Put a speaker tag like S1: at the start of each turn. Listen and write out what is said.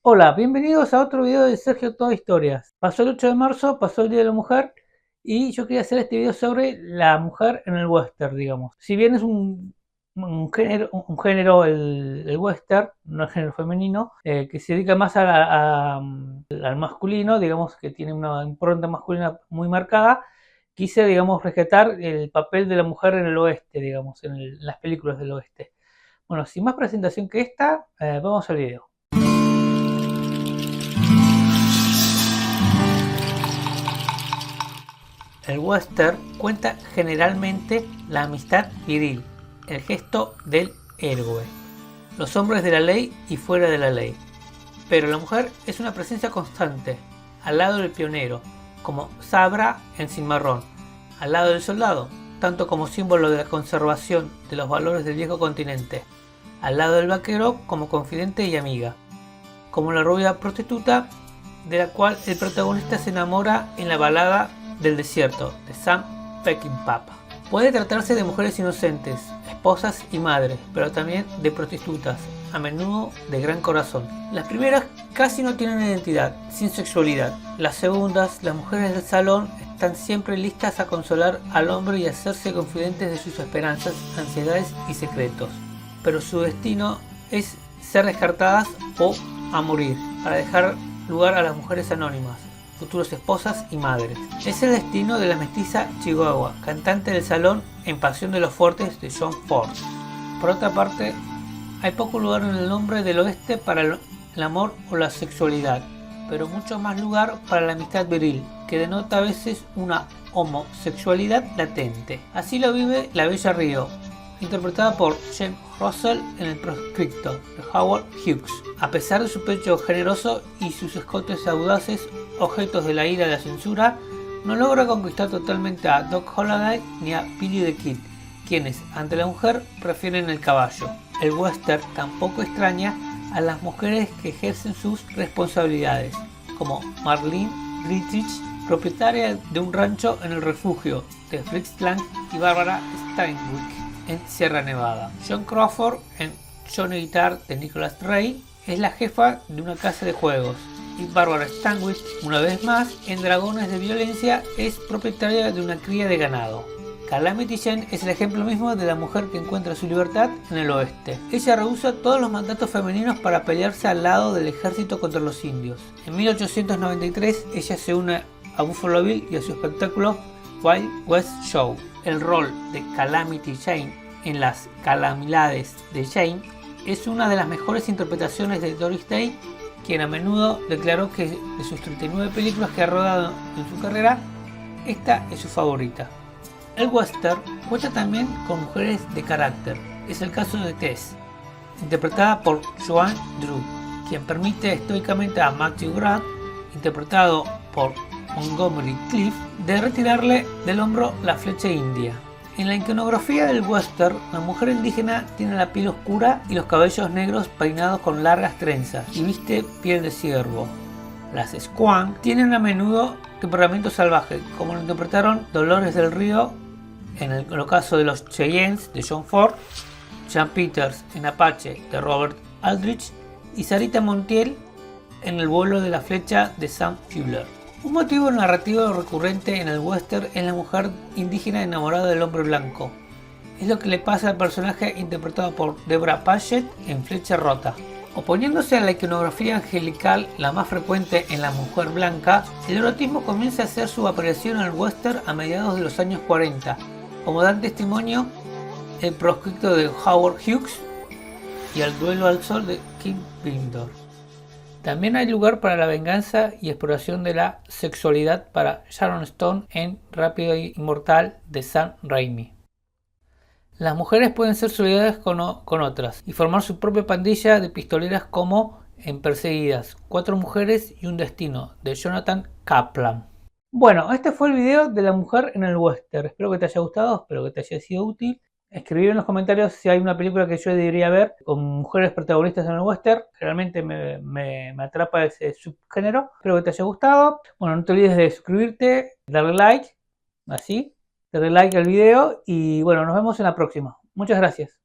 S1: Hola, bienvenidos a otro video de Sergio Todo Historias. Pasó el 8 de marzo, pasó el Día de la Mujer y yo quería hacer este video sobre la mujer en el western, digamos. Si bien es un género el western, no es género femenino, que se dedica más al masculino, digamos que tiene una impronta masculina muy marcada, quise, digamos, rescatar el papel de la mujer en el oeste, digamos, en las películas del oeste. Bueno, sin más presentación que esta, vamos al video. El western cuenta generalmente la amistad viril, el gesto del héroe, los hombres de la ley y fuera de la ley. Pero la mujer es una presencia constante, al lado del pionero, como Sabra en Cimarrón, al lado del soldado, tanto como símbolo de la conservación de los valores del viejo continente, al lado del vaquero como confidente y amiga, como la rubia prostituta de la cual el protagonista se enamora en la balada del desierto de Sam Peckinpah. Puede tratarse de mujeres inocentes, esposas y madres, pero también de prostitutas, a menudo de gran corazón. Las primeras casi no tienen identidad, sin sexualidad. Las segundas, las mujeres del salón, están siempre listas a consolar al hombre y hacerse confidentes de sus esperanzas, ansiedades y secretos. Pero su destino es ser descartadas o a morir, para dejar lugar a las mujeres anónimas, futuras esposas y madres. Es el destino de la mestiza Chihuahua, cantante del salón en Pasión de los Fuertes de John Ford. Por otra parte, hay poco lugar en el nombre del oeste para el amor o la sexualidad, pero mucho más lugar para la amistad viril, que denota a veces una homosexualidad latente. Así lo vive la Bella Río, interpretada por James Russell en El Proscripto de Howard Hughes. A pesar de su pecho generoso y sus escotes audaces, objetos de la ira de la censura, no logra conquistar totalmente a Doc Holliday ni a Billy the Kid, quienes, ante la mujer, prefieren el caballo. El western tampoco extraña a las mujeres que ejercen sus responsabilidades, como Marlene Dietrich, propietaria de un rancho en el refugio de Fritz Lang, y Barbara Stanwyck en Sierra Nevada. Joan Crawford en Johnny Guitar de Nicholas Ray es la jefa de una casa de juegos, y Barbara Stanwyck, una vez más, en Dragones de Violencia, es propietaria de una cría de ganado. Calamity Jane es el ejemplo mismo de la mujer que encuentra su libertad en el oeste. Ella rehúsa todos los mandatos femeninos para pelearse al lado del ejército contra los indios. En 1893 ella se une a Buffalo Bill y a su espectáculo Wild West Show. El rol de Calamity Jane en Las Calamidades de Jane es una de las mejores interpretaciones de Doris Day, quien a menudo declaró que de sus 39 películas que ha rodado en su carrera, esta es su favorita. El western cuenta también con mujeres de carácter. Es el caso de Tess, interpretada por Joanne Dru, quien permite estoicamente a Matthew Grant, interpretado por Montgomery Clift, de retirarle del hombro la flecha india. En la iconografía del western, la mujer indígena tiene la piel oscura y los cabellos negros peinados con largas trenzas y viste piel de ciervo. Las Squaw tienen a menudo temperamento salvaje, como lo interpretaron Dolores del Río en el ocaso de los Cheyennes de John Ford, Jean Peters en Apache de Robert Aldrich y Sarita Montiel en El vuelo de la flecha de Sam Fuller. Un motivo narrativo recurrente en el western es la mujer indígena enamorada del hombre blanco. Es lo que le pasa al personaje interpretado por Deborah Paget en Flecha Rota. Oponiéndose a la iconografía angelical, la más frecuente en la mujer blanca, el erotismo comienza a hacer su aparición en el western a mediados de los años 40, como dan testimonio El Proscripto de Howard Hughes y El duelo al sol de Kim Bindor. También hay lugar para la venganza y exploración de la sexualidad para Sharon Stone en Rápido y Mortal de Sam Raimi. Las mujeres pueden ser solidarias con otras y formar su propia pandilla de pistoleras, como en Perseguidas, 4 mujeres y un destino de Jonathan Kaplan. Bueno, este fue el video de la mujer en el western. Espero que te haya gustado, espero que te haya sido útil. Escribir en los comentarios si hay una película que yo debería ver con mujeres protagonistas en el western. Realmente me atrapa ese subgénero. Espero que te haya gustado. Bueno, no te olvides de suscribirte, darle like, así, darle like al video y bueno, nos vemos en la próxima. Muchas gracias.